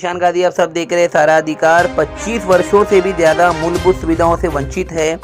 ईशान गादी आप सब देख रहे हैं सारा अधिकार। 25 वर्षों से भी ज़्यादा मूलभूत सुविधाओं से वंचित है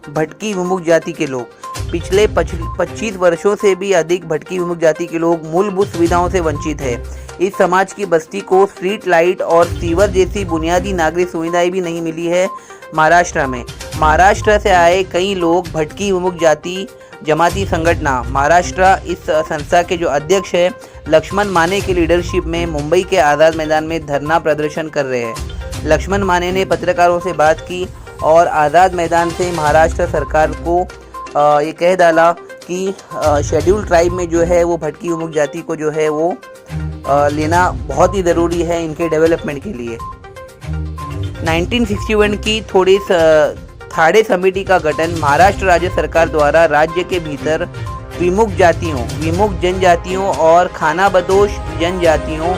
भटकी विमुक्त जाति के लोग। पिछले 25 वर्षों से भी अधिक भटकी विमुक्त जाति के लोग मूलभूत सुविधाओं से वंचित है। इस समाज की बस्ती को स्ट्रीट लाइट और सीवर जैसी बुनियादी नागरिक सुविधाएं भी नहीं मिली है। महाराष्ट्र में महाराष्ट्र से आए कई लोग भटकी विमुक्त जाति जमाती संगठना महाराष्ट्र इस संस्था के जो अध्यक्ष है लक्ष्मण माने की लीडरशिप में मुंबई के आज़ाद मैदान में धरना प्रदर्शन कर रहे हैं। लक्ष्मण माने ने पत्रकारों से बात की और आज़ाद मैदान से महाराष्ट्र सरकार को ये कह डाला कि शेड्यूल ट्राइब में जो है वो भटकी विमुक्त जाति को जो है वो लेना बहुत ही ज़रूरी है इनके डेवलपमेंट के लिए। 1961 की थोड़ी थाड़े समिति का गठन महाराष्ट्र राज्य सरकार द्वारा राज्य के भीतर विमुक्त जातियों, विमुक्त जनजातियों और खानाबदोश जनजातियों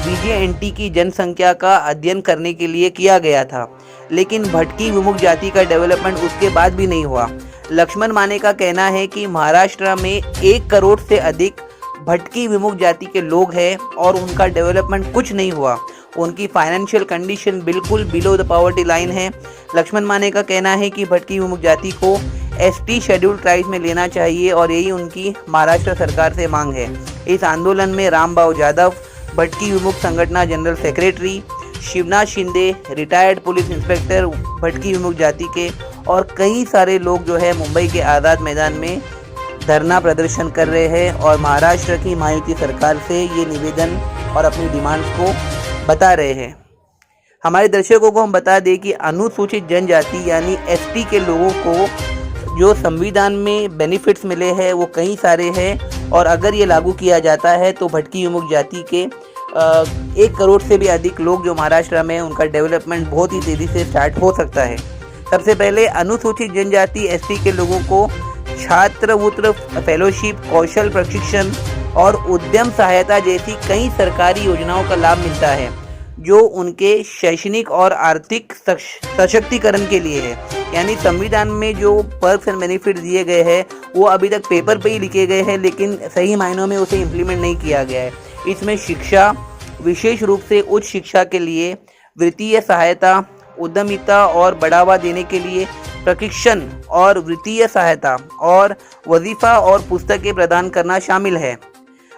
बीजेएनटी की जनसंख्या का अध्ययन करने के लिए किया गया था, लेकिन भटकी विमुक्त जाति का डेवलपमेंट उसके बाद भी नहीं हुआ। लक्ष्मण माने का कहना है कि महाराष्ट्र में 1 करोड़ से अधिक भटकी विमुक्त जाति के लोग हैं और उनका डेवलपमेंट कुछ नहीं हुआ। उनकी फाइनेंशियल कंडीशन बिल्कुल बिलो द पॉवर्टी लाइन है। लक्ष्मण माने का कहना है कि भटकी विमुक्त जाति को एसटी शेड्यूल ट्राइब्स में लेना चाहिए और यही उनकी महाराष्ट्र सरकार से मांग है। इस आंदोलन में रामबाव यादव, भटकी विमुक्त संगठन general secretary, Shivnath Shinde, retired police inspector भटकी विमुक्त जाति के और कई सारे लोग जो है मुंबई के आज़ाद मैदान में धरना प्रदर्शन कर रहे हैं और महाराष्ट्र की महायुति सरकार से ये निवेदन और अपनी डिमांड्स को बता रहे हैं। हमारे दर्शकों को हम बता दें कि अनुसूचित जनजाति यानी एसटी के लोगों को जो संविधान में बेनिफिट्स मिले हैं वो कई सारे हैं और अगर ये लागू किया जाता है तो भटकी विमुक्त जाति के 1 करोड़ से भी अधिक लोग जो महाराष्ट्र में उनका डेवलपमेंट बहुत ही तेज़ी से स्टार्ट हो सकता है। सबसे पहले अनुसूचित जनजाति एसटी के लोगों को छात्रवृत्ति, फेलोशिप, कौशल प्रशिक्षण और उद्यम सहायता जैसी कई सरकारी योजनाओं का लाभ मिलता है जो उनके शैक्षणिक और आर्थिक सशक्तिकरण के लिए है। यानी संविधान में जो पर्क्स एंड बेनिफिट दिए गए हैं वो अभी तक पेपर पे ही लिखे गए हैं, लेकिन सही मायनों में उसे इम्प्लीमेंट नहीं किया गया है। इसमें शिक्षा, विशेष रूप से उच्च शिक्षा के लिए वित्तीय सहायता, उद्यमिता और बढ़ावा देने के लिए प्रशिक्षण और वित्तीय सहायता और वजीफा और पुस्तकें प्रदान करना शामिल है।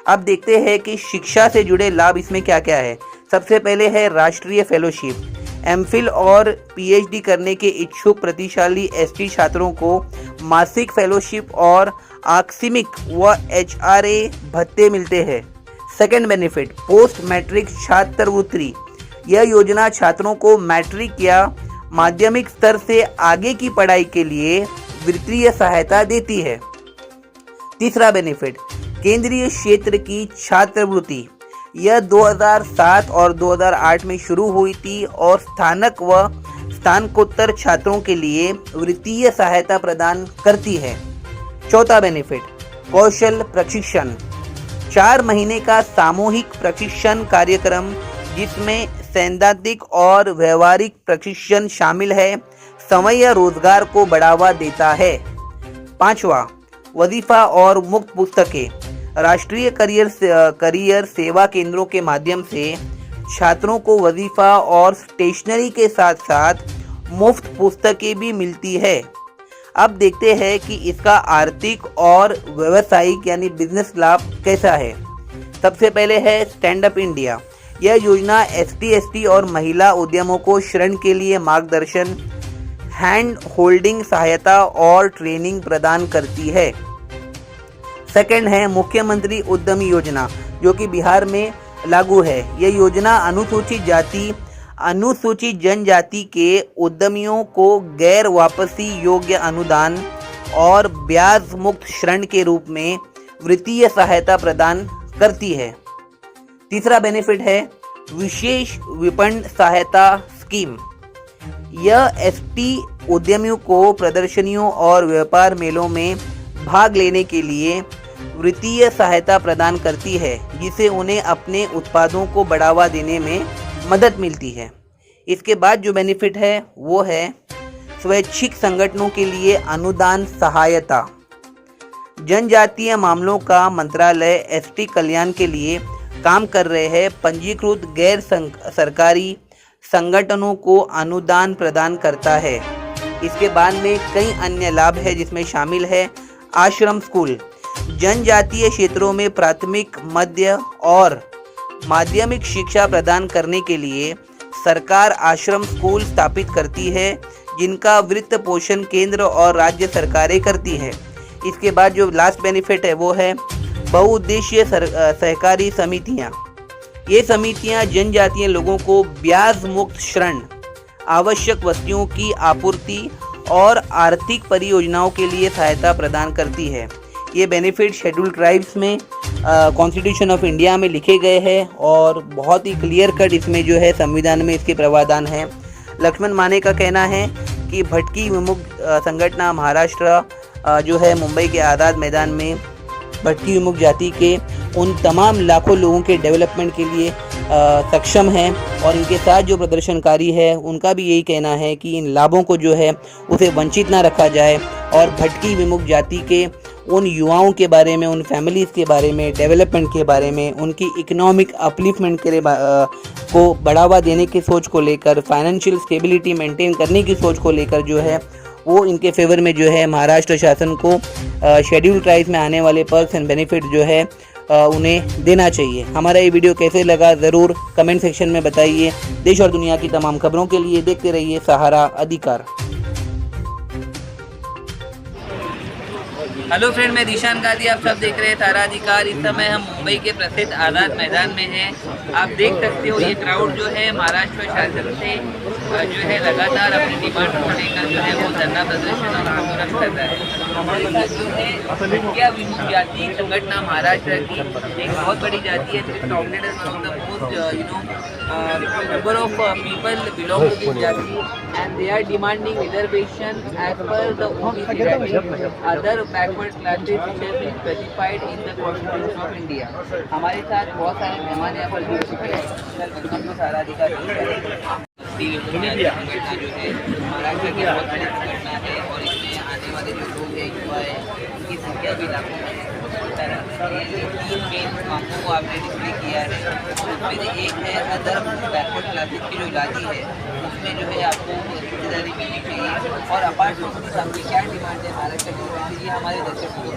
अब देखते हैं कि शिक्षा से जुड़े लाभ इसमें क्या क्या है। सबसे पहले है राष्ट्रीय फेलोशिप। एमफिल और पीएचडी करने के इच्छुक प्रतिशाली एसटी छात्रों को मासिक फेलोशिप और आकस्मिक व एचआरए भत्ते मिलते हैं। सेकेंड बेनिफिट, पोस्ट मैट्रिक छात्रवृत्ति। यह योजना छात्रों को मैट्रिक या माध्यमिक स्तर से आगे की पढ़ाई के लिए वित्तीय सहायता देती है। तीसरा बेनिफिट, केंद्रीय क्षेत्र की छात्रवृत्ति। यह 2007 और 2008 में शुरू हुई थी और स्थानक व स्नातकोत्तर छात्रों के लिए वित्तीय सहायता प्रदान करती है। चौथा बेनिफिट, कौशल प्रशिक्षण। 4 महीने का सामूहिक प्रशिक्षण कार्यक्रम जिसमें सैद्धांतिक और व्यवहारिक प्रशिक्षण शामिल है, समय रोजगार को बढ़ावा देता है। 5वां, वजीफा और मुफ्त पुस्तकें। राष्ट्रीय करियर सेवा केंद्रों के माध्यम से छात्रों को वजीफा और स्टेशनरी के साथ साथ मुफ्त पुस्तकें भी मिलती है। अब देखते हैं कि इसका आर्थिक और व्यावसायिक यानी बिजनेस लाभ कैसा है। सबसे पहले है स्टैंड अप इंडिया। यह योजना एसटी और महिला उद्यमों को ऋण के लिए मार्गदर्शन, हैंड होल्डिंग सहायता और ट्रेनिंग प्रदान करती है। सेकंड है मुख्यमंत्री उद्यमी योजना जो कि बिहार में लागू है। यह योजना अनुसूचित जनजाति के उद्यमियों को गैर वापसी योग्य अनुदान और ब्याज मुक्त ऋण के रूप में वित्तीय सहायता प्रदान करती है। तीसरा बेनिफिट है विशेष विपणन सहायता स्कीम। यह एसटी उद्यमियों को प्रदर्शनियों और व्यापार मेलों में भाग लेने के लिए वित्तीय सहायता प्रदान करती है जिससे उन्हें अपने उत्पादों को बढ़ावा देने में मदद मिलती है। इसके बाद जो बेनिफिट है वो है स्वैच्छिक संगठनों के लिए अनुदान सहायता। जनजातीय मामलों का मंत्रालय एसटी कल्याण के लिए काम कर रहे हैं पंजीकृत गैर सरकारी संगठनों को अनुदान प्रदान करता है। इसके बाद में कई अन्य लाभ है जिसमें शामिल है आश्रम स्कूल। जनजातीय क्षेत्रों में प्राथमिक, मध्य और माध्यमिक शिक्षा प्रदान करने के लिए सरकार आश्रम स्कूल स्थापित करती है, जिनका वित्त पोषण केंद्र और राज्य सरकारें करती है। इसके बाद जो लास्ट बेनिफिट है वो है बहुउद्देशीय सहकारी समितियाँ। ये समितियाँ जनजातीय लोगों को ब्याज मुक्त ऋण, आवश्यक वस्तुओं की आपूर्ति और आर्थिक परियोजनाओं के लिए सहायता प्रदान करती है। ये बेनिफिट शेड्यूल्ड ट्राइब्स में कॉन्स्टिट्यूशन ऑफ इंडिया में लिखे गए हैं और बहुत ही क्लियर कट इसमें जो है संविधान में इसके प्रावधान है। लक्ष्मण माने का कहना है कि भटकी विमुक्त संगठन महाराष्ट्र जो है मुंबई के आज़ाद मैदान में भटकी विमुक्त जाति के उन तमाम लाखों लोगों के डेवलपमेंट के लिए सक्षम है और इनके साथ जो प्रदर्शनकारी है उनका भी यही कहना है कि इन लाभों को जो है उसे वंचित ना रखा जाए और भटकी विमुक्त जाति के उन युवाओं के बारे में, उन फैमिलीज़ के बारे में, डेवलपमेंट के बारे में, उनकी इकोनॉमिक अपलिफ्टमेंट के लिए को बढ़ावा देने की सोच को लेकर, फाइनेंशियल स्टेबिलिटी मेंटेन करने की सोच को लेकर जो है वो इनके फेवर में जो है महाराष्ट्र शासन को शेड्यूल ट्राइब्स में आने वाले पर्क्स एंड बेनिफिट जो है उन्हें देना चाहिए। हमारा ये वीडियो कैसे लगा ज़रूर कमेंट सेक्शन में बताइए। देश और दुनिया की तमाम खबरों के लिए देखते रहिए सहारा अधिकार। हेलो फ्रेंड, मैं दिशान गांधी, आप सब देख रहे हैं सहारा अधिकार। इस समय हम मुंबई के प्रसिद्ध आज़ाद मैदान में हैं। आप देख सकते हो ये क्राउड जो है महाराष्ट्र शासन से जो है लगातार अपनी डिमांड को लेकर जो है वो धरना प्रदर्शन और आंदोलन कर रहा है। हमारे साथ जो है भटकिया विमुक्त जाति संगठन महाराष्ट्र की एक बहुत बड़ी जाति है, number of people belong to this jati and they are demanding reservation as per the OBC rating, other backward classes which have been specified in the Constitution of India। हमारे साथ बहुत सारे मेहमान यहाँ पर जुड़ चुके हैं। वेलकम टू सहारा अधिकार। संगठन जो है महाराष्ट्र की बहुत बड़ी संगठन है और इसमें आने वाले जो लोग हैं, युवा है, उनकी संख्या भी लाखों में है। तीन मेन कामों को आपने डिस्प्ले किया है, उसमें से एक है अदर बैकवर्ड क्लासेस की जो जाति है उसमें जो है आपको हिस्सेदारी मिलनी चाहिए। और अपार्ट फ्रॉम दिस आपकी क्या डिमांड है महाराष्ट्र गवर्नमेंट से, ये हमारे दर्शकों को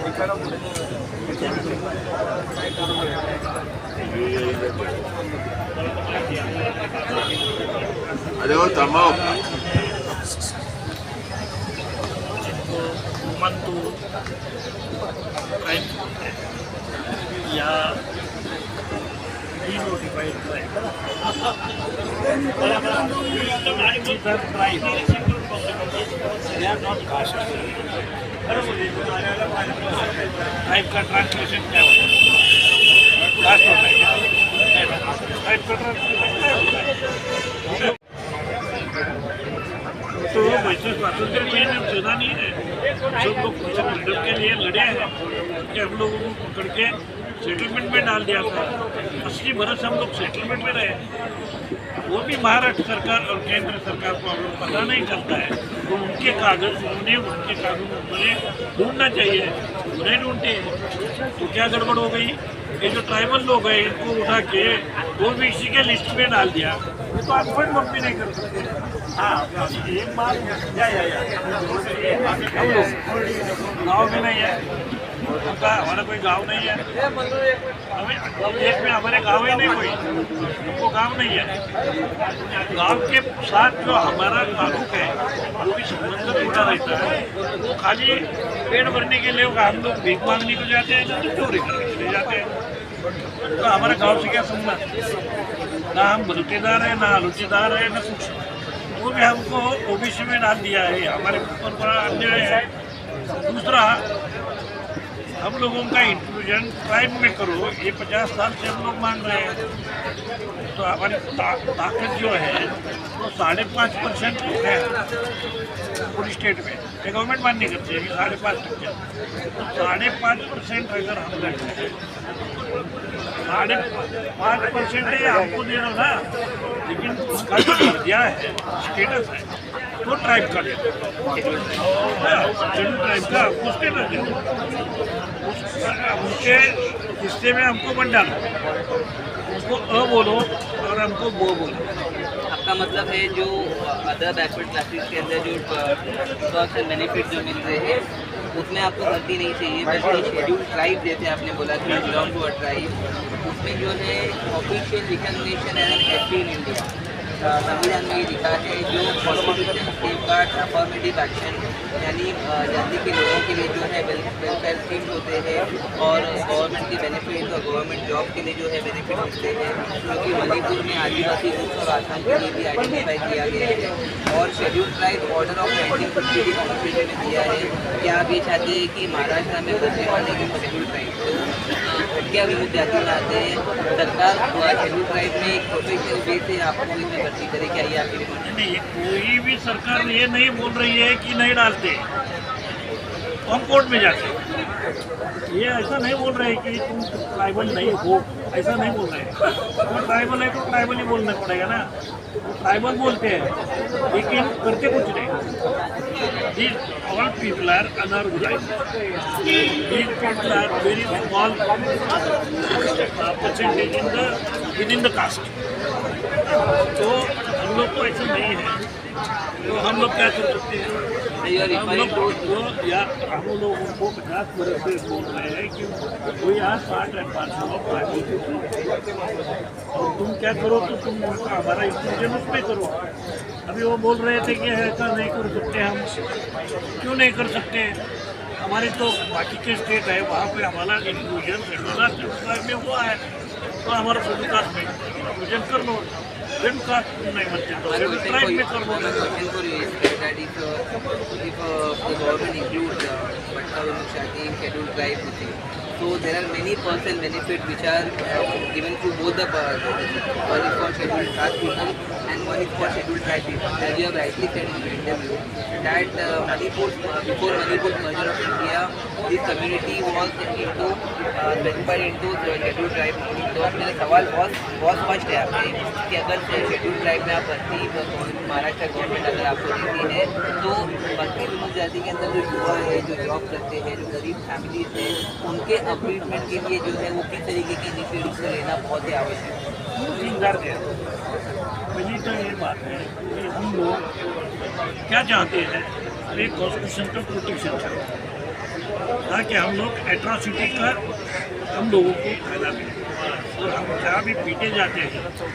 अरे वो तमाम या डिनोटिफाइड ट्राइब का ट्रांसलेशन क्या होता है? तो वैसे स्वातंत्र के लिए सेना नहीं है, सब लोग फ्रीडम के लिए लड़े हैं कि हम लोगों को पकड़ के सेटलमेंट में डाल दिया था। 80 बरस हम लोग सेटलमेंट में रहे, वो भी महाराष्ट्र सरकार और केंद्र सरकार को हम लोग पता नहीं चलता है। तो उनके कागज उन्हें ढूंढना चाहिए, उन्हें ढूंढते हैं। तो क्या गड़बड़ हो गई, ये जो ट्राइबल लोग हैं इनको उठा के वो भी इसी के लिस्ट में डाल दिया। ये तो अनपढ़ लोग भी नहीं कर सकते। हाँ, एक बात हम लोग गाँव में नहीं है, उनका हमारा कोई गांव नहीं है, एक में हमारे गांव ही नहीं, कोई हमको गांव नहीं है। गांव के साथ जो हमारा ताल्लुक है वो भी संबंध जुड़ा रहता है। वो खाली पेड़ भरने के लिए हम लोग भीख मांगने को जाते हैं, तो चोरी करने के लिए जाते हैं। तो हमारे गांव से क्या संबंध, ना हम बलुतेदार है, ना आलूचीदार है, ना कुछ। वो भी हमको ओबीसी में डाल दिया है, हमारे ऊपर बड़ा अन्याय है। दूसरा, हम लोगों का इंक्लूजन ट्राइब में करो, ये 50 साल से हम लोग मांग रहे हैं। तो हमारी ताकत जो है वो 5.5% लोग हैं पूरी स्टेट में। ये गवर्नमेंट मान नहीं करती है कि 5.5%। तो 5.5% अगर हम रखते हैं, 5.5% हमको दे रहा ना, लेकिन उसका जो दर्जा है, स्टेटस है, तो ट्राइब का देते शेड्यूल ट्राइब का हमको स्टेटस देते उनके हिस्से में हमको बंट डालो, उनको अ बोलो और हमको बो बोलो। आपका मतलब है जो अदर बैकवर्ड क्लासेस के अंदर जो पर्क्स एंड बेनिफिट जो मिल रहे हैं उसमें आपको भर्ती नहीं चाहिए, बल्कि शेड्यूल ट्राइब जैसे आपने बोला कि बिलोंग टू अ ट्राइब, उसमें जो है official recognition as an SP in India संविधान में ये लिखा है जो कॉन्स्टिट्यूशन सेफगार्ड अफर्मेटिव एक्शन, यानी जाति के लोगों के लिए जो है वेलफेयर स्कीम्स होते हैं और गवर्नमेंट के बेनिफिट और गवर्नमेंट जॉब के लिए जो है बेनिफिट मिलते हैं, क्योंकि मणिपुर में आदिवासी ग्रुप्स और आसाम के लिए भी आइडेंटिफाई किया गया है और schedule tribe order of 1950 constitution में दिया है। क्या आप ये चाहते हैं कि महाराष्ट्र में बसने वाले के शेड्यूल ट्राइब तो क्या विमुक्त जाति में आते हैं, सरकार शेड्यूल ट्राइब में एक प्रोफेशनल वे से आपको इसमें भर्ती करे, क्या ये आपके लिए नहीं, कोई भी सरकार ये नहीं बोल रही है कि नहीं डालते, हम कोर्ट में जाते ये ऐसा नहीं बोल रहे कि तुम ट्राइबल नहीं हो, ऐसा नहीं बोल रहे। तो ट्राइबल है तो ट्राइबल ही बोलना पड़ेगा ना, ट्राइबल बोलते हैं लेकिन करते कुछ नहीं। These all people are unorganized. These people are very small percentage within the caste. तो हम लोग को ऐसा नहीं है, तो हम लोग क्या कर सकते हैं? हम लोग को या हम लोग उनको 50 वर्ष से बोल रहे हैं कि कोई यहाँ 60 और 500 और तुम क्या करो तो तुम हमारा इंक्लूजन उसमें करो। अभी वो बोल रहे थे कि ऐसा नहीं कर सकते, हम क्यों नहीं कर सकते? हमारे तो बाकी के स्टेट है वहाँ पे हमारा इंक्लूजन शेड्यूल में हुआ है, तो हमारा शेड्यूल कास्ट में इंक्लूजन कर लो, शेड्यूल कास्ट नहीं बनते तो शेड्यूल ट्राइब में कर लो। So there are many perks and benefits which are given to both the one is for scheduled caste people and one is for scheduled tribe people. As you have rightly said in the interview that before Manipur's merger of India, this community was into specified into scheduled tribe. तो मेरा सवाल बहुत स्पष्ट है आपसे कि अगर schedule tribe में आप भर्ती महाराष्ट्र गवर्नमेंट अगर आपको देती है तो बाकी विमुक्त जाति के अंदर जो युवा है, जो जॉब करते हैं, जो गरीब फैमिली है, उनके अपलिफ्टमेंट के लिए जो है वो किस तरीके की इनिशिएटिव लेना बहुत ही आवश्यक है। इंतजार दें। पहली तो ये बात है कि हम लोग क्या चाहते हैं, एक कॉन्स्टिट्यूशन का प्रोटेक्शन चाहते हैं ताकि हम लोग एट्रॉसिटी का हम लोगों को फायदा मिले और हम जहाँ भी पीटे जाते हैं तो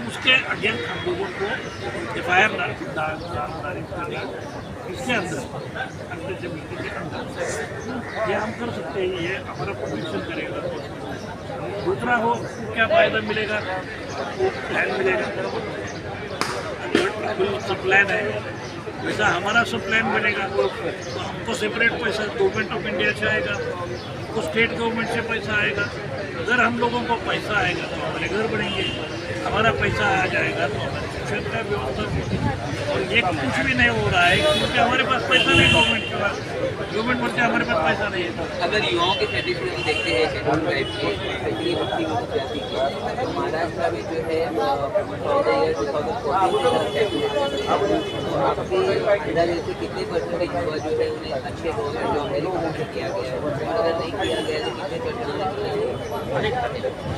उसके अगेंस्ट हम लोगों को एफआईआर इसके अंदर अंदर से मीटिंग के अंदर ये हम कर सकते हैं, ये हमारा प्रोटेक्शन करेगा। दूसरा हो क्या फ़ायदा मिलेगा, वो प्लान मिलेगा, सब प्लान है वैसा हमारा सब प्लान बनेगा तो हमको सेपरेट पैसा गवर्नमेंट ऑफ इंडिया से आएगा, तो स्टेट गवर्नमेंट से पैसा आएगा। अगर हम लोगों को पैसा आएगा तो हमारे घर बढ़ेंगे, हमारा पैसा आ जाएगा तो हमारे शिक्षण का व्यवस्था। और ये कुछ भी नहीं हो रहा है क्योंकि हमारे पास पैसा नहीं, गवर्नमेंट के पास, गवर्नमेंट बोलते हैं हमारे पास पैसा नहीं है। अगर युवाओं के सर्टिफिकेट देखते हैं शेड्यूल ट्राइब के, स्पेशली भक्ति विमुक्त जाति के, तो महाराष्ट्र में जो है 2014 अंदाजे से कितने परसेंट युवा जो है उन्हें अच्छे गवर्नमेंट जॉब में किया गया है, और अगर नहीं किया गया तो कितने परसेंट?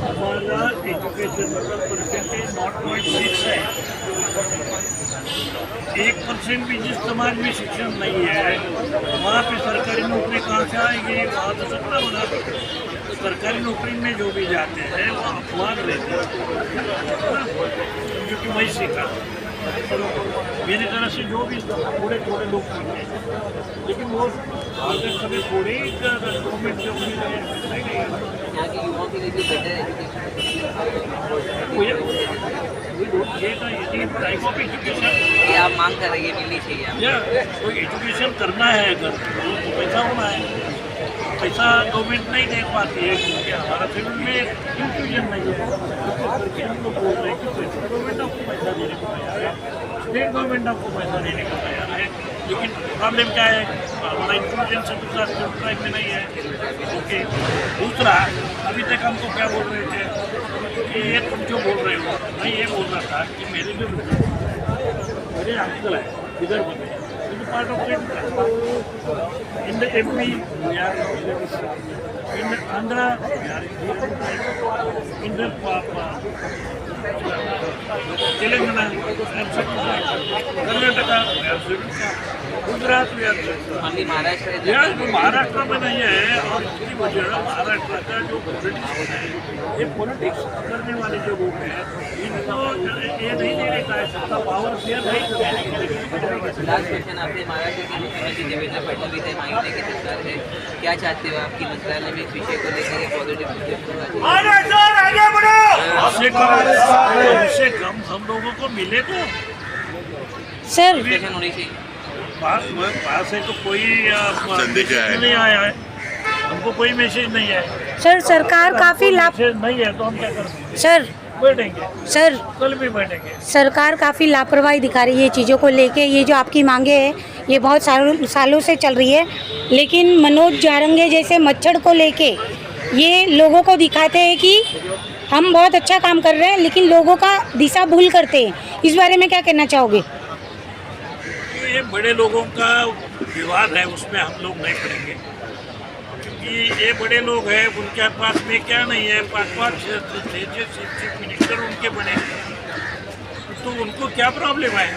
हमारा एजुकेशन परसेंटेज 0.6 है। 1% भी जिस समाज में शिक्षण नहीं है वहाँ पे सरकारी नौकरी कहाँ से आएगी? वहाँ तो सत्ता होना। तो सरकारी नौकरी में जो भी जाते हैं वो अपवाद रहते हैं, क्योंकि वही सीखा मेरी तरह से जो भी थोड़े थोड़े लोग करते हैं, लेकिन वो अगर कभी थोड़े ही गवर्नमेंट जॉब मिल रहे यहाँ के युवाओं के लिए जो बेटर ये आप मांग कर रही है मिलनी चाहिए। कोई एजुकेशन करना है अगर तो पैसा होना है, पैसा गवर्नमेंट नहीं दे पाती है क्योंकि हमारा फिल्म में इंक्लूजन नहीं है। करके हम लोग बोल रहे हैं कि गवर्नमेंट आपको पैसा देने को तैयार है, स्टेट गवर्नमेंट आपको पैसा देने को तैयार है, लेकिन प्रॉब्लम क्या है, हमारा इंक्लूजन से दूसरा ट्राइब में नहीं है। ओके, दूसरा अभी तक हमको क्या बोल रहे थे कि ये तुम जो बोल रहे हो, मैं ये बोल रहा था कि मेरे जो मेरे अंकल है इधर बने it part of in the MP we are in Andhra we are in the Telangana and Karnataka we are Gujarat we are हम भी महाराष्ट्र है, यार जो महाराष्ट्र में नहीं है और दूसरी वजह महाराष्ट्र का जो पॉलिटिक्स है ये पॉलिटिक्स करने वाले जो लोग हैं इनको ये नहीं देने का है सबका पावर शेयर नहीं करने के लिए। लास्ट क्वेश्चन आपने महाराष्ट्र के मुख्यमंत्री देवेंद्र फडणवीस है, मांगने की सरकार है, क्या चाहते हो आपकी मंत्रालय में इस विषय को लेकर पॉजिटिव उससे कम हम लोगों को मिले तो सर होनी चाहिए। पास है तो कोई मैसेज नहीं आया है, हमको कोई मैसेज नहीं आया। सर सरकार काफी लाभ मैसेज नहीं है तो हम क्या करेंगे? सर बैठेंगे, सर कल भी बैठेंगे। सरकार काफ़ी लापरवाही दिखा रही है चीज़ों को लेके। ये जो आपकी मांगे हैं ये बहुत सालों से चल रही है, लेकिन मनोज जारंगे जैसे मच्छर को लेके ये लोगों को दिखाते हैं कि हम बहुत अच्छा काम कर रहे हैं, लेकिन लोगों का दिशा भूल करते हैं। इस बारे में क्या कहना चाहोगे? ये बड़े लोगों का विवाद है, उसमें हम लोग नहीं करेंगे क्योंकि ये बड़े लोग हैं, उनके पास में क्या नहीं है, 5-5 चीफ मिनिस्टर उनके बने, तो उनको क्या प्रॉब्लम है?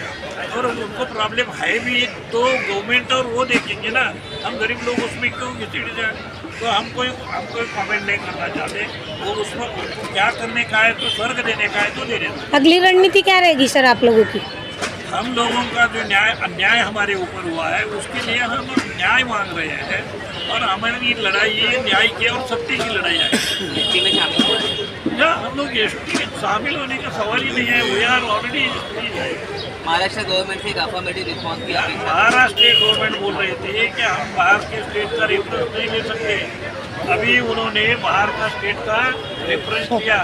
और उनको प्रॉब्लम है भी तो गवर्नमेंट और वो देखेंगे ना, हम गरीब लोग उसमें क्यों घिसड़ जाए? तो हम कोई कमेंट नहीं करना चाहते, वो उसमें उनको क्या करने का है तो स्वर्ग देने का है तो दे देते। अगली रणनीति क्या रहेगी सर आप लोगों की? हम लोगों का जो अन्याय हमारे ऊपर हुआ है उसके लिए हम न्याय मांग रहे हैं, और हमारी लड़ाई ये न्याय की और सत्य की लड़ाई है। एसटी में शामिल हुआ या हम लोग एसटी में शामिल होने का सवाल ही नहीं है, we are already Maharashtra government से एक अफर्मेटिव रिस्पॉन्स की अपेक्षा। महाराष्ट्र स्टेट गवर्नमेंट बोल रहे थे कि हम बाहर के स्टेट का रेफरेंस नहीं ले सकते, अभी उन्होंने बाहर का स्टेट का रेफरेंस किया,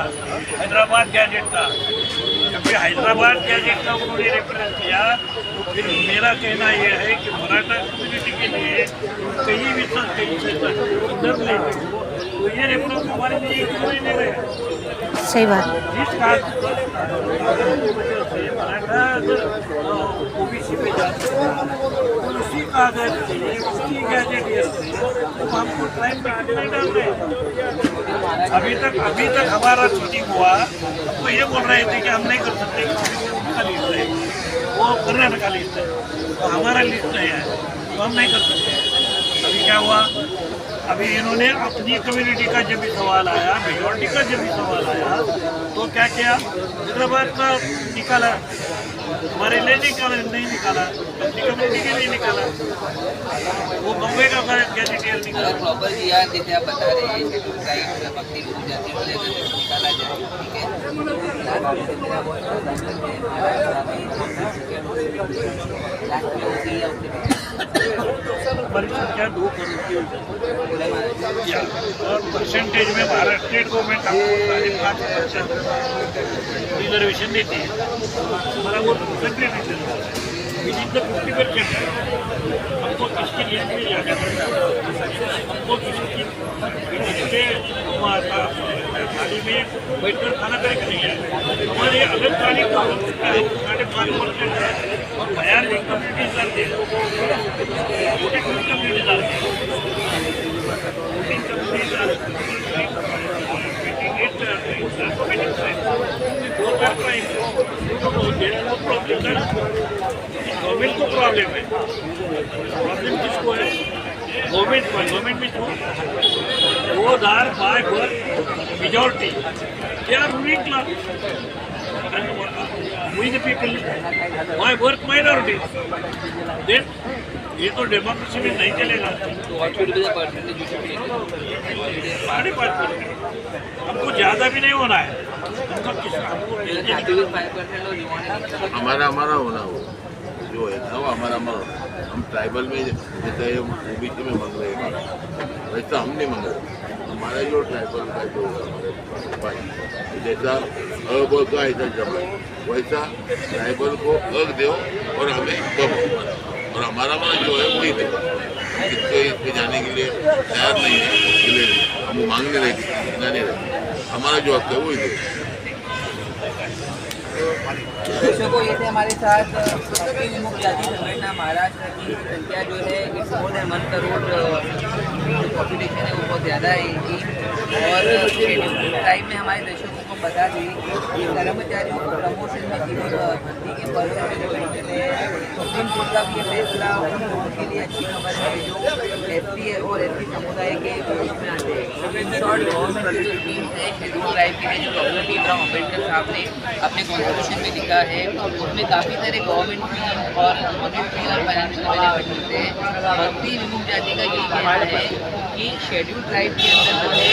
हैदराबाद गैजेट का, क्योंकि हैदराबाद गैजेट का उन्होंने रेफरेंस किया। तो फिर मेरा कहना यह है कि मराठा कम्युनिटी के लिए कहीं भी कहीं से इधर ले तो ये रेफरेंस हमारे लिए क्यों नहीं ले रहे? सही बात। जिस वजह से मराठा OBC में जाते हैं उसी कागज से उसी गैजेट से तो हमको टाइम में नहीं डाल रहे। अभी तक हमारा मीटिंग हुआ तो ये बोल रहे थे कि हम नहीं कर सकते, उनका लिस्ट है, वो कर्नाटक का लिस्ट है, तो हमारा लिस्ट नहीं है तो हम नहीं कर सकते। अभी क्या हुआ? अभी इन्होंने अपनी कम्युनिटी का जब भी सवाल आया, मेजॉरिटी का जब भी सवाल आया तो क्या किया? हैदराबाद का निकाला, हमारे लिए नहीं निकाला, अपनी कम्युनिटी के लिए निकाला, वो बम्बई का क्या डिटेल निकाला। अगर प्रॉपर GR जैसे आप बता रहे हैं शेड्यूल राइट भक्ति लोग जाति वाले निकाला जाए, ठीक है, हमारी संख्या 2 करोड़ की और परसेंटेज में महाराष्ट्र स्टेट गवर्नमेंट आपको 5.5% रिजर्वेशन देती है, हमारा वो परसेंटेज विदिन द 50% है। हमको किसके लिए नहीं जाना पड़ता, हमको किसकी थाली में बैठकर खाना करके नहीं है, हमारे अलग थाली को 5.5% है और बयान भी कम्युनिटीज डालते हैं, कम्युनिटीज डालते हैं, गवर्नमेंट को प्रॉब्लम है, प्रॉब्लम किसको है? गवर्नमेंट को। गवर्नमेंट में जो वो धार by work majority they are ruling class, we the people by work minority, then ये तो डेमोक्रेसी में नहीं चलेगा। साढ़े 5%, हमको ज़्यादा भी नहीं होना है, हमारा होना हो जो है ना, वो हमारा हम ट्राइबल में जैसे OBC में मांग रहे हैं वैसा हम नहीं मांग रहे। हमारा जो ट्राइबल का जो हमारे भाई जैसा अ का ऐसा जमा वैसा ट्राइबल को दो और हमें कम, और हमारा जो है वही दो। किसको इस पे जाने के लिए तैयार नहीं है, हम मांगने रहे नहीं रहे, हमारा जो हक है वही दो। दर्शकों, ये थे हमारे साथ पट्टी विमुक्त जाति संगठन महाराष्ट्र की संख्या जो है इट्स मोर देन 1 करोड़ जो पॉपुलेशन है वो बहुत ज़्यादा है इनकी। और शेड्यूल ट्राइब में हमारे दर्शकों को बता दें कि कर्मचारियों को प्रमोशन में सीधी भर्ती के पद सुप्रीम कोर्ट का भी ये फैसला उन लोगों के लिए अच्छी खबर है जो एसटी और एसटी समुदाय के ग्रुप में आते हैं। इन शॉर्ट, गवर्नमेंट की जो स्कीम है शेड्यूल ट्राइब के लिए जो डॉक्टर भीमराव अम्बेडकर साहब ने अपने कॉन्स्टिट्यूशन में लिखा है, उसमें काफ़ी सारे गवर्नमेंट स्कीम और मॉनिटरी और फाइनेंशियल बेनिफिट मिलते हैं। भक्ति विमुक्त जाति का यही कहना है कि शेड्यूल ट्राइब के अंदर जो है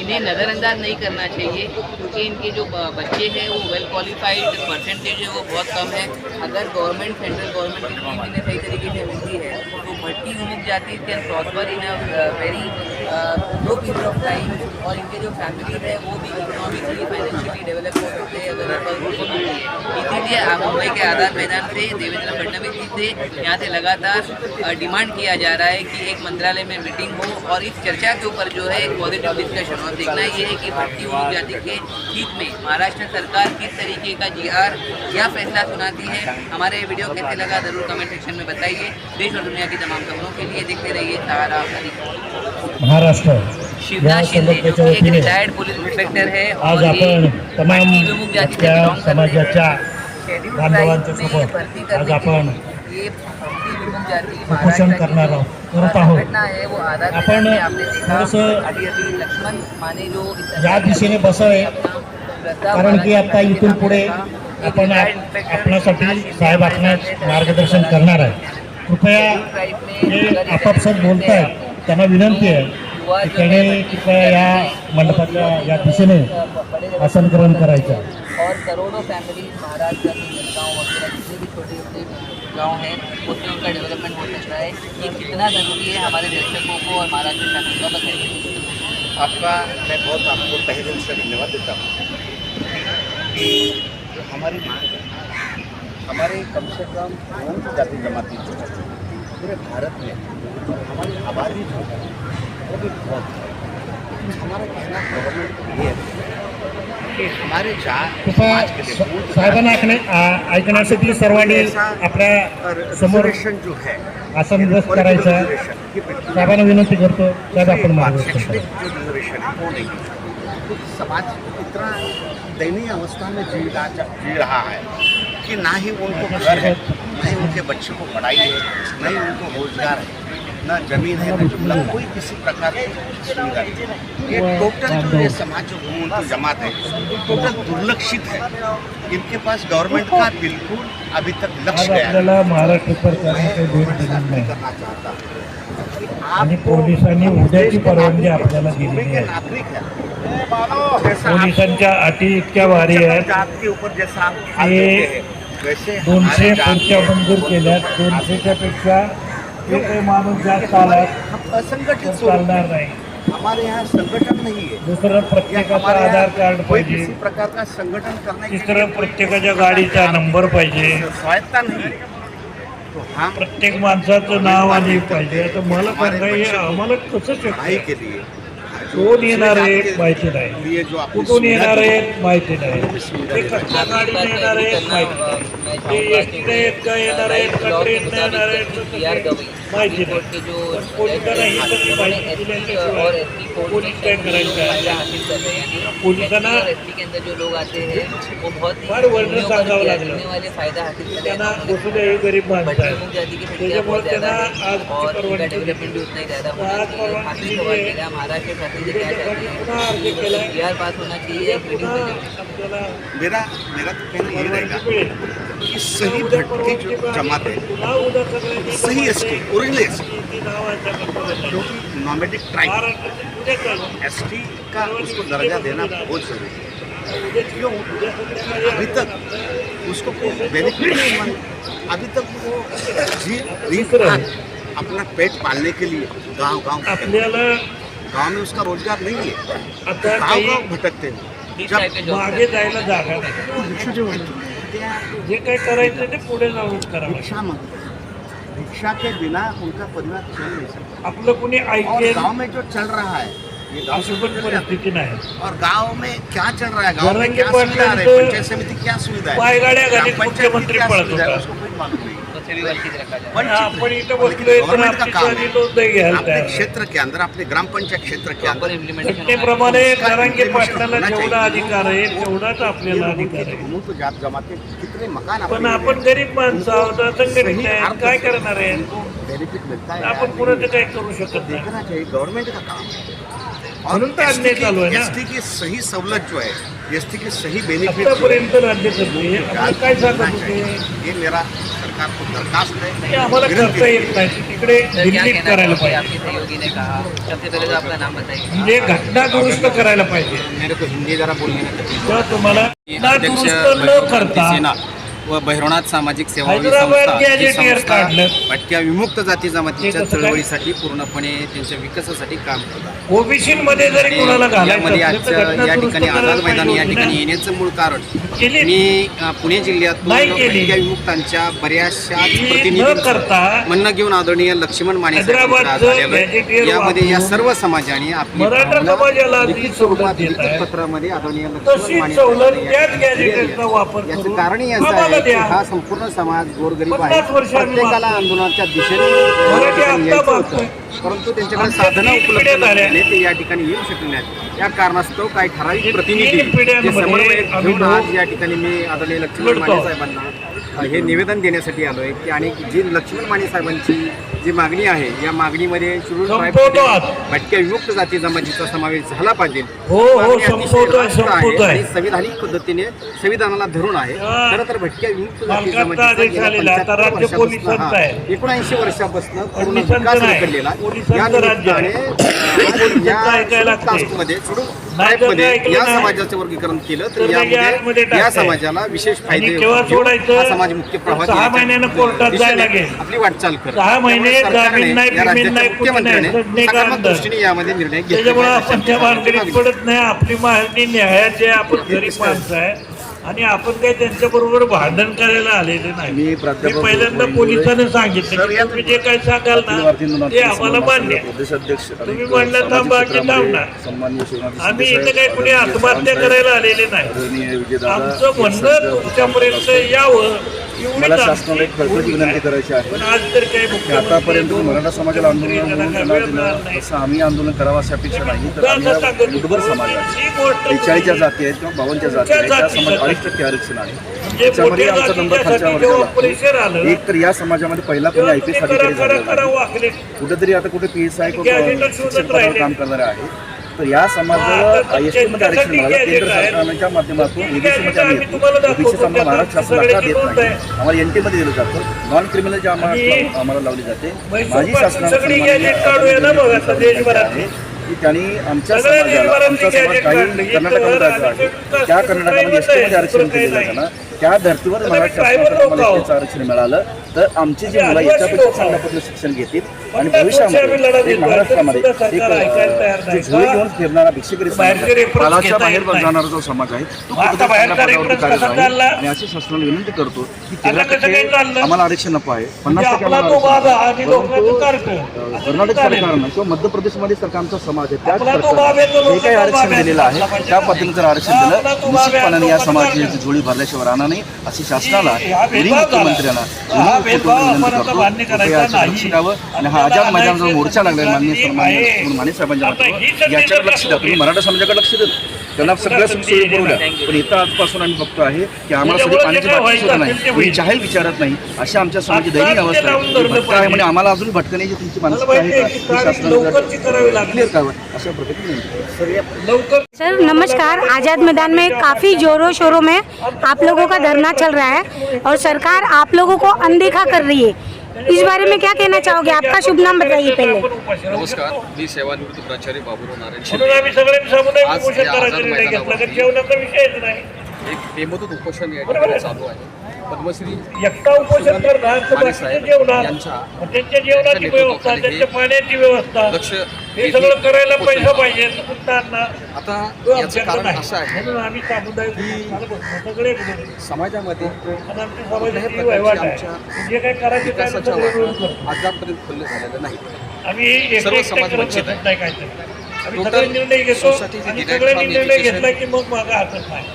इन्हें नज़रअंदाज नहीं करना चाहिए, क्योंकि इनके जो बच्चे हैं वो वेल क्वालिफाइड परसेंटेज है वो बहुत कम है। अगर गवर्नमेंट, सेंट्रल गवर्नमेंट की स्कीम इन्हें सही तरीके से मिलती है तो भट्टी विमुक्त जाति can prosper in a very low period of time, और इनके जो फैमिलीज है वो भी इकोनॉमिकली फाइनेंशियली डेवलप हो सकते हैं अगर उनको मिलती है। इसीलिए मुंबई के आज़ाद मैदान से देवेंद्र फडणवीस जी से यहाँ से लगातार डिमांड किया जा रहा है कि एक मंत्रालय में मीटिंग हो और इस चर्चा के ऊपर जो है एक पॉजिटिव डिस्कशन हो। देखना ये है कि भट्टी विमुक्त जाति के हित में महाराष्ट्र सरकार किस तरीके का जीआर या फैसला सुनाती है। हमारे वीडियो कैसे लगा ज़रूर कमेंट सेक्शन में बताइए। देश और दुनिया की तमाम खबरों के लिए देखते रहिए सहारा महाराष्ट्र शिवराज शिंदे जो कि एक रिटायर्ड पुलिस इंस्पेक्टर है आज और ये आपण तमाम भट्टी विमुक्त जाति से आपल्या बिलॉन्ग करते हैं। समाजाच्या शेड्यूल बांधवांच्या ट्राइब में सोबत भर्ती आज करने आपण के लिए ये भक्ति विमुक्त जाति उपोषण महाराष्ट्र करणार की करत आहोत। संघटना है वो आज़ाद आपण मैदान में आपने देखा थोडंसं अभी लक्ष्मण माने जो इस या दिशेने बसवले, कारण की आता इथून पुढे आपण आपणासाठी साहेब आपणास मार्गदर्शन करणार आहे। कृपया जे आपापसात बोलतायत त्यांना विनंती आहे की त्याने कृपया या मंडपाच्या या दिशेने आसन ग्रहण करायचं। और करोड़ों फैमिली महाराष्ट्र के गाँव वगैरह जितने भी छोटे छोटे गाँव हैं उसमें उनका डेवलपमेंट हो सकता है। ये कितना ज़रूरी है हमारे दर्शकों को और महाराष्ट्र शासन को बताइए। आपका मैं बहुत आपको तहे दिल से धन्यवाद देता हूँ कि जो हमारी मांग है, हमारे कम से कम 9 जाति जमाती जो है पूरे भारत में हमारी आबादी जो है वो भी बहुत है। हमारा कहना गवर्नमेंट को ये है की हमारे समाज के लिए कृपया साहेबांना ऐकण्यासाठी सर्वांनी आपल्या समोर रिजर्वेशन जो है आसन ग्रस्त करायचं आहे। साहेबांना विनंती करतो, साहेब आपण मार्गदर्शन करा। शैक्षणिक जो रिजर्वेशन है वो नहीं तो समाज इतना दयनीय अवस्था में जी रहा है कि ना ही उनको घर है, ना ही उनके बच्चे को पढ़ाई है, ना ही उनको रोजगार है, ना जमीन है, ना कोई किसी प्रकार की सुविधा है। ये टोटल जो ये समाज जो उनकी जमात है टोटल दुर्लक्षित है। इनके पास गवर्नमेंट का बिल्कुल अभी तक आज लक्ष्य गया है। आपल्याला महाराष्ट्र सरकारने काही भेट दिलेली नाही करना चाहता हूं। आणि पोलिसांनी उद्याची परवानगी आपल्याला मुंबई दिलेली के आहे। नागरिक है जैसा आप पोलिसांच्या अटी इतक्या भारी आहेत जात के ऊपर जैसा आप ख्याल ये देते हैं वैसे 200 हमारे जात खुर्च्या के मंजूर ऊपर केल्यात। 200च्या पेक्षा एक माणूस जास्त आला हम असंगठित तर स्वरूप चालणार नाही। हमारे यहाँ संगठन नहीं है। दुसरं या प्रत्येकाचा हमारे यहाँ आधार कार्ड कोई पाहिजे। किसी प्रकार का संगठन करने के तिसरं लिए कोई प्रत्येकाच्या गाडीचा नंबर पाहिजे। स्वायत्ता नहीं है। तो हम प्रत्येक माणसाचं नाव आणि पाहिजे। तर मला सांगा हे आम्हाला कसं शक्य पढ़ाई आहे? के लिए कोण येणार आहेत माहिती नाही, लिए जो आपने कुठून येणार सुविधा दी, आहेत माहिती नाही, ते कसल्या गाडीने येणार आहेत माहिती नाही, ते एसटीने आहेत का येणार आहेत का ट्रेनने येणार आहेत का माहिती नाही। पण पोलिसांना ही सगळी माहिती दिल्याशिवाय पोलीस काय करायचं आहे? पोलिसांना के अंदर जो लोग आते हैं वो बहुत ही फार वर्ण सांगावं लागलं। होने वाले फायदा हासिल करते त्यांना हैं। बसून हे गरीब माणसं भट्टी आहेत, विमुक्त जाति की संख्या त्याच्यामुळे बहुत ज़्यादा त्यांना है आज और इनका परवानगी डेवलपमेंट भी उतना ही ज़्यादा होना आज चाहिए। परवानगी हासिल दिली सवाल है। मेरा महाराष्ट्र शासन से क्या चाहती है पुन्हा अर्ज केला आहे। बिहार पास होना चाहिए एक मीटिंग में आपल्याला मेरा तो कहना ये रहेगा मिळेल। कि सही भट्टी जो जमात है पुन्हा उद्या सगळ्यांनी सही एसटी ओरिजिनल एसटी किती नाव आहे त्या कंपनीला? जो कि नॉमेटिक ट्राइब महाराष्ट्राचे उद्या चालू एसटी का उसको दर्जा देना बहुत जरूरी है। क्यों अभी तक उसको कोई बेनिफिट नहीं मिला। अभी तक वो अपना पेट पालने के लिए गांव आपल्याला में उसका रोजगार नहीं है। आता काही गांव भटकते हैं। इस जब टाइप के जॉब मागे जायला जागा नाही। जे काही करायचं ते पुढे जाऊनच करावं। रिक्शा मांगते हैं। रिक्शा के बिना उनका परिवार चल नहीं सकता। आपलं कुणी और ऐकेल गांव में जो चल रहा है ये गांव अशी पण परिस्थिती नाही. और गांव में क्या चल रहा है, गांव में जरंगे क्या सुविधा है, पाटलांचं पंचायत समिति क्या सुविधा है, पायगाड्या ग्राम घालीत पंचायत में मुख्यमंत्री क्या पळत सुविधा है, होता. उसको कोई मालूम नहीं. तो सभी वंचित रखा जाए. वंचित है. आपण इथं लेकिन बसलोय तर गवर्नमेंट का आपली काम साधी है नोंद घ्यायला अपने तयार आहे. क्षेत्र के अंदर, अपने ग्राम पंचायत क्षेत्र के प्रॉपर अंदर इम्प्लीमेंटेशन घटनेप्रमाणे उसका जरांगे implementation पाटलाला होना जेवढा चाहिए. अधिकार आहे तेवढाच आपल्याला अधिकार आहे. मुंह तो जात जमाते कितने मकान पण आपण गरीब माणसं आहोत, असंघटित आहे, काय करणार आहे? बेनिफिट मिलता है, आपण कुणाचं काही करू शकत नाही. देखना चाहिए, गवर्नमेंट का काम है. म्हणून तर अन्याय चालू आहे ना. एसटी की सही सवलत जो है, एसटी की सही बेनिफिट आतापर्यंत राज्य करते आपण काय सांगत होते? ये मेरा सरकार को दरखास्त हे है. आम्हाला करता येत नाही, तिकडे सर, क्या दिल्लीत कहना करायला चाहोगे? पाहिजे. आपके सहयोगी ने कहा. सबसे पहले तो आपका नाम बताइए. म्हणजे घटना दुरुस्त करायला पाहिजे. मेरे को हिंदी जरा बोलने में तकलीफ तेव्हा तुम्हाला घटना अध्यक्ष दुरुस्त न करता सेना व बहिरवनाथ सामाजिक सेवा हैदराबाद संस्था ही गॅजेटियर संस्था काढलं. भटक्या विमुक्त जाती जमातीच्या ते कसं काय? चळवळीसाठी पूर्णपणे त्यांच्या विकासासाठी काम करतात. ओबीसी मध्ये जरी कुणाला घालायचं यामध्ये असेल तर आजच्या घटना या दुरुस्त ठिकाणी करायला आझाद मैदान या पाहिजे ठिकाणी ना. येण्याचं मूळ कारण केली. मी पुणे जिल्ह्यातून नाही केली. भटक्या विमुक्तांच्या बऱ्याचशा ही न प्रतिनिधींचं करता म्हणणं घेऊन आदरणीय लक्ष्मण माने साहेबांचं हैदराबादचं आज आलेलं आहे. गॅजेटियर यामध्ये या वापरून सर्व समाजाने आपली मराठा भावना समाजाला जी लिखित सवलत स्वरूपात देत लिखित आहे, पत्रामध्ये आदरणीय लक्ष्मण तशी माने सवलत साहेबांनी त्याच या ठिकाणी दिलेली गॅजेटियरचा आहे. वापर याचं करून कारण हे असं आम्हाला आहे की द्या. हा संपूर्ण समाज गोरगरीब 50 आहे. वर्षांनी प्रत्येकाला मागतो. आंदोलनाच्या दिशेने मराठी या ठिकाणी आत्ता यायचं मागतोय. होतं, परंतु त्यांच्याकडे आमच्या साधनं 3 उपलब्ध पिढ्या झाल्या. नसल्याने ते या ठिकाणी येऊ शकले नाहीत. या कारणास्तव काही ठराविक हे प्रतिनिधी 3 पिढ्यांमध्ये जे समन्वय आम्ही घेऊन आज लोक या ठिकाणी मी आदरणीय लक्ष्मण लढतो. माने साहेबांना हे निवेदन देण्यासाठी आलोय की आणि जी लक्ष्मण माने साहेबांची जी मागणी आहे या मागणीमध्ये शेड्यूल संपवतो आज. भटक्या विमुक्त जाती जमातीचा समावेश झाला पाहिजे. हो, ही हो, मागणी अतिशय संपवतोय, रास्त आहे संपवतोय. आणि संविधानिक पद्धतीने संविधानाला धरून आहे. हा. खरं तर भटक्या विमुक्त जाती मालकाचा जमातीचा आदेश गेल्या आलेला आहे. आता 75 राज्य पोलिसांचा वर्षापासून, आहे. 79 वर्षापासून पूर्ण पोलिसांचं विकास नाही. रखडलेला पोलिसांचं या राज्य आहे. निमित्ताने पोलिसांचं ऐकायला लागतंय. कास्टमध्ये शेड्यूल नाही तर ट्राईबमध्ये काय ऐकलं या नाही. समाजाचं वर्गीकरण केलं तर तर ते आतमध्ये यामध्ये या टाकताय. समाजाला विशेष फायदे आणि केव्हा घेऊन सोडायचं? हा समाज मुख्य प्रवाहात 6 येण्याच्या महिन्यानं कोर्टात दिशेने जायला लागेल. आपली वाटचाल करत. 6 महिने त्यामुळे सरकारने जामीन नाही, या बिमीन राज्याच्या नाही, कुठे मुख्यमंत्र्याने नाही, रडणे का सकारात्मक अंदाज. दृष्टीने यामध्ये निर्णय घेतला त्याच्यामुळे पाहिजे. आपण त्या भानगडीत पडत नाही. आपली मागणी न्यायाची आहे. आपण गरीब माणसं आहे आणि आपण काही त्यांच्या बरोबर भांडण करायला आलेले नाही. मी पहिल्यांदा पोलिसांना सांगितलं की तुम्ही जे काही सांगाल ना ते आम्हाला मान्य आहे. तुम्ही म्हणलं थांबा की थांबणार. आम्ही इथं काही कुणी आत्महत्या करायला आलेले नाही. आमचं म्हणणं तुमच्यापर्यंत यावं मला शासनाला एक कळकळीची विनंती करायची आहे पण आज तर काही की आतापर्यंत मराठा समाजाला आंदोलन म्हणून त्यांना दिलं तसं आम्ही आंदोलन करावं अशी अपेक्षा नाही. तर आम्ही मुठभर समाज आहे, 41 जाती आहेत किंवा 52 जाती आहेत, त्या समाज 28% आरक्षण आहे. त्याच्यामध्ये आमचा नंबर खालच्या वर्गाला लागतो. एक तर या समाजामध्ये पहिला कोणी IPS अधिकारी झालेला नाही. कुठेतरी आता कुठे PSI शिक्षण पदावर काम करणारे आहे. तर या समाजाला ST मध्ये आरक्षण मिळालं. केंद्र सरकारच्या माध्यमातून OBC मध्ये आम्ही येतो. OBC आम्हाला महाराष्ट्र शासन आकार देत नाही. आम्हाला NT मध्ये दिलं जातं. नॉन क्रिमिनल जे आम्हाला लावली जाते. माझी शासनाला की त्यांनी आमच्या समाजाला, आमचा समाज काही कर्नाटकामध्ये राहतो आहे, त्या कर्नाटकामध्ये ST मध्ये आरक्षण दिलेलं आहे ना, त्या धर्तीवर महाराष्ट्र शासनाला STचं आरक्षण मिळालं तर आमची जी मुलं याच्यापेक्षा चांगल्या पद्धतीने शिक्षण घेतील आणि भविष्यामध्ये महाराष्ट्रामध्ये एक झोळी घेऊन फिरणारा भिक्षुकरी कालाच्या बाहेर जाणारा जो समाज आहे तो कुठेतरी चांगल्या पदावर कार्य राहील. आणि अशी शासनाला विनंती करतो की 13% आम्हाला आरक्षण नको आहे, 50% आम्हाला आरक्षण, परंतु कर्नाटक सरकारनं किंवा मध्य प्रदेशमध्ये सरकारचा समाज आहे त्याच सरकारनं जे काही आरक्षण दिलेलं आहे त्या पद्धतीने जर आरक्षण दिलं निश्चितपणाने या समाजाची झोळी भरल्याशिवाय राहणार नाही अशी शासनाला मुख्यमंत्र्यांना विनंती करतो. लक्ष द्यावं आणि हा आझाद मैदान जो मोर्चा लागलाय माननीय माने साहेबांच्या माध्यमातून याच्याकडे लक्ष द्या. तुम्ही मराठा समाजाकडे लक्ष देत त्यांना सगळ्या सोयी करू द्या. पण इथं आजपासून आम्ही बघतो आहे की आम्हाला सगळी पाण्याची बाटली सुद्धा नाही, कोणी चहाही विचारत नाही. अशी आमच्या समाजाची दैनिक अवस्था आहे. भटका आहे म्हणजे आम्हाला अजून भटकण्याची तुमची मानसिकता आहे का? ही शासनाला क्लिअर करावं अशा प्रकारे. सर नमस्कार। आज़ाद मैदान में काफ़ी जोरों शोरों में आप लोगों का धरना चल रहा है और सरकार आप लोगों को अनदेखा कर रही है, इस बारे में क्या कहना चाहोगे? आपका शुभ नाम बताइए पहले। नमस्कार, मी सेवानिवृत्त प्राचार्य बाबूराव नारायण म्हणून शिंदे. आम्ही सगळे सामुदायिक आज उपोषण या करायचं आझाद निर्णय घेतला मैदानावर कारण जेवणाचा विषयच नाही. एक बेमुदत उपोषण या ठिकाणी चालू आहे. पद्मश्री एकटा उपोषण करणार तर बाकीचे जेवणार, मग त्यांच्या जेवणाची व्यवस्था, त्यांच्या पाण्याची व्यवस्था, लक्ष हे सगळं करायला पैसा पाहिजे मुक्तांना. आता याचं कारण असं आहे म्हणून आम्ही सामुदायिक सगळे समाजामध्ये आणि आमची कुठल्याही समाजाची वहिवाट प्रकारची आहे. आमच्या जे काही करायचं ते विकासाच्या सगळे मिळून वाटा करतो. आजपर्यंत खुल्लं झालेलं नाही. आम्ही सर्व एकटे समाज करत वंचित बसत आहे. नाही काहीतरी. आम्ही सगळे निर्णय घेतो आणि सगळ्यांनी निर्णय घेतला की मग मागा हातच नाही.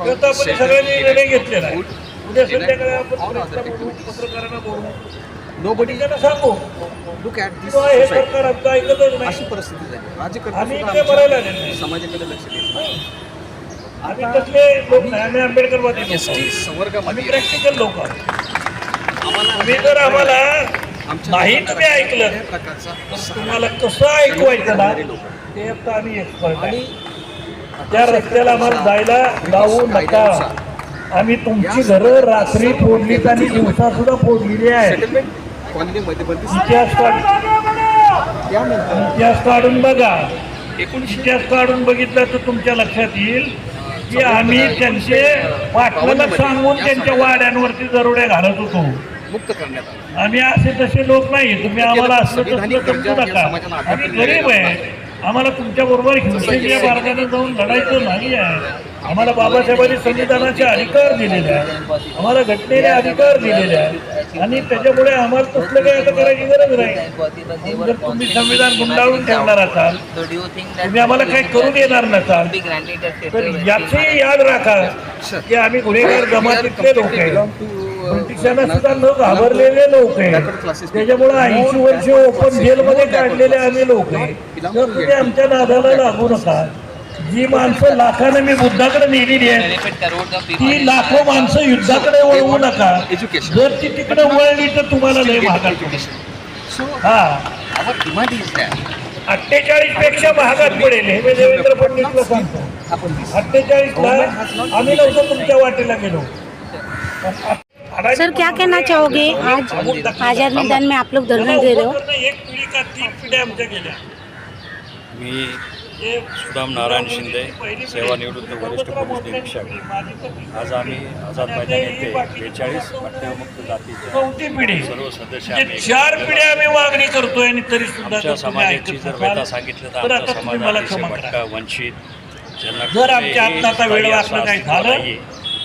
आता आपण सगळ्यांनी निर्णय घेतलेला आहे. उद्या संध्याकाळी आपण प्रेसला बोलवू, पत्रकारांना बोलवू, Nobody त्यांना सांगू look at this किंवा हे society. सरकार आमचं ऐकतच अशी नाही. परिस्थिती झाली. राज्यकर्ते आम्ही सुद्धा इकडे मरायला आमच्या लागले. समाजाकडे लक्ष देत नाही. आम्ही तसले लोक नाही. आम्ही आंबेडकरवादी लोक एस टी आहोत. आम्ही संवर्गामध्ये प्रॅक्टिकल लोक आहोत. आम्हाला तुम्ही जर आम्हाला आमच्या नाही लोकांना तुम्ही ऐकलं कुठल्याही प्रकारचा तर तुम्हाला कसं ऐकवायचं ना ते आता आम्ही एक्सपर्ट आहे. त्या रस्त्याला आम्हाला जायला लावू नका. आम्ही तुमची घरं रात्री फोडलीत आणि दिवसा सुद्धा फोडलेली आहे. सेटलमेंट कॉलनीमध्ये बंदिस्त इतिहास काढून बघा. इतिहास काढून बघितला तर तुमच्या लक्षात येईल की आम्ही त्यांचे पाटलाला सांगून त्यांच्या वाड्यांवरती दरोडे घालत होतो. मुक्त करण्यात आलं. आम्ही असे तसे लोक नाही. तुम्ही आम्हाला असलं संविधानिक तसलं समजू दर्जा या नका. समाजाला आम्ही अद्याप गरीब आहे. आम्हाला तुमच्या बरोबर हिंसेच्या मार्गाने जाऊन लढायचं नाही आहे. आम्हाला बाबासाहेबांनी संविधानाचे अधिकार दिलेले आहेत. आम्हाला घटनेने अधिकार दिलेले आहेत आणि त्याच्यामुळे आम्हाला तसलं काही आता करायची गरज नाही. जर तुम्ही संविधान गुंडाळून ठेवणार असाल, तुम्ही आम्हाला काही करू देणार नसाल, तर याचंही याद राखा की आम्ही गुन्हेगार जमातीतले लोक आहे. ब्रिटिशांना सुद्धा न घाबरलेले लोक आहे. त्याच्यामुळे 80 वर्ष ओपन जेलमध्ये काढलेले आम्ही लोक आहे. तर तुम्ही आमच्या नादाला लागू नका. जी माणसं लाखाने मी बुद्धाकडे नेलेली आहेत ती लाखो माणसं युद्धाकडे वळवू नका. जर ती तिकडे वळली तर तुम्हाला लय महागात पडेल. हा, Our demand is that 48 पेक्षा महागात पडेल हे मी देवेंद्र फडणवीसला सांगतो. 48ला आम्ही नव्हतो तुमच्या वाटेला गेलो. सर क्या कहना चाहोगे आज आज़ाद मैदान में आप लोग धरना दे रहे हो? एक पिढी का 3 पिढ्या आमच्या गेल्या. मी सुदाम नारायण शिंदे, सेवानिवृत्त वरिष्ठ पोलीस निरीक्षक. आज आम्ही आझाद मैदान येथे 42 पट्ट्यामुक्त जातीच्या चौथी पिढी सर्व सदस्य म्हणजे आम्ही 4 पिढ्या आम्ही मागणी करतोय आणि तरी सुद्धा आमच्या जर तुम्ही समाजाची ऐकत जर नसाल, व्यथा सांगितलं तर तर आमचा आता तुम्ही मला समाज क्षमा भटका, करा. वंचित, ज्यांना जर आमच्या कुठलेही आत्ताचा वेळ स्थायी वाचलं असं काही अस्तित्व झालं नाहीये.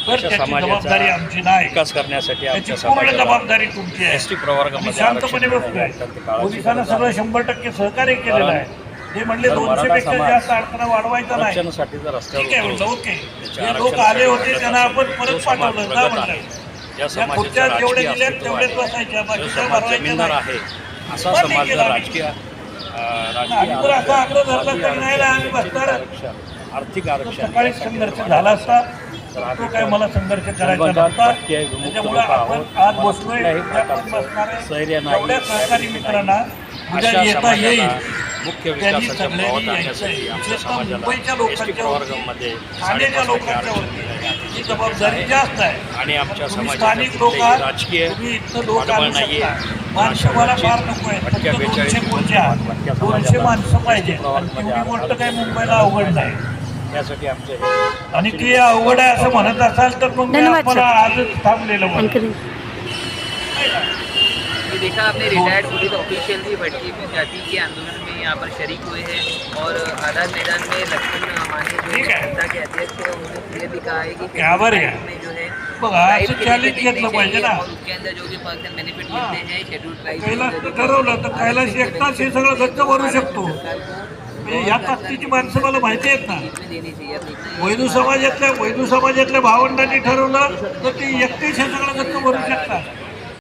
तर अशा त्याची समाजाचा जबाबदारी आमची नाही. विकास करण्यासाठी त्याची आमच्या पूर्ण समाजाला जबाबदारी तुमची आहे. एस टी आम्ही प्रवर्गामध्ये शांतपणे आरक्षण बसलोय. अत्यंत काळाची पोलिसांना गरज सगळं आहे. 100% सहकार्य केलेलं आहे. ते म्हणले तर 200 मराठा पेक्षा समाज जास्त अडचण वाढवायचा नाही. आरक्षणासाठी जर रस्त्यावर ठीक आहे म्हटलं, उतरून ओके. त्याच्या जे लोक आरक्षणासाठी आले होते लढत त्यांना असेल, आपण जो परत समाज पाठवलं प्रगत का आहे, म्हटलं. ज्या या समाजाचं खुर्च्या जेवढे राजकीय दिल्या अस्तित्व तेवढेच आहे, बसायच्या, जो बाकीच्या समाज भरवायच्या जमीनदार नाही. आहे असा पण समाज ठीक जर आहे, राजकीय आम्ही जर असा आग्रह धरला तर नाही ना, आम्ही बसणार. आर्थिक तर आरक्षण सकाळी संघर्ष झाला असता तो काय मला संघर्ष करायचा नव्हता. त्याच्यामुळे आपण आज बसलोय, उद्या पण बसणार आहे. एवढ्या सहकारी मित्रांना उद्या येता येईल. मुख्य त्यांनी विकासाच्या सगळ्यांनी भावात यायचं आणण्यासाठी आहे. आमच्या विशेषतः मुंबईच्या समाजाला एस टी लोकांच्या प्रवर्गामध्ये ठाण्याच्या 5.5% लोकांच्या आरक्षण वरती दिलं आहे. ही जबाबदारी जास्त आहे. आणि आमच्या तुम्ही समाजाच्या स्थानिक लोक कुठलेही आहात, राजकीय तुम्ही इथं लोक पाठबळ आणू नाहीये. शकता. माणसं मला फार नको आहे. फक्त 200 खुर्च्या, 200 माणसं पाहिजे. आणि तेवढी गोष्ट काही मुंबईला अवघड नाही. त्यासाठी आमचे हे आणि ते अवघड आहे असं म्हणत असाल तर मग मी धन्यवाद, मला आजच थांबलेलं बरं. एंकरिंग ये देखा आपने रिटायर्ड पुलिस ऑफिशियल भी भटकी जाति के आंदोलन में यहाँ पर शरीक हुए हैं और आज़ाद मैदान में लक्ष्मण माने जो ठीक है। संस्था के अध्यक्ष है उन्होंने क्लियरली कहा है कि क्या बर है? में जो है बघा, ट्राइब असं के challenge benefit घेतलं देने पाहिजे चाहिए ना. और उसके अंदर जो भी पर्सन बेनिफिट मिलते हैं शेड्यूल ट्राइब कैलास ठरवलं तर कैलास एकटाच हे सगळं गच्च भरू शकतो. म्हणजे या ताकदीची माणसं मला माहिती आहेत ना. देनी चाहिए अपनी वैदू समाजातल्या भावंडांनी ठरवलं तर ती एकटीच हे सगळं गच्च भरू शकतात.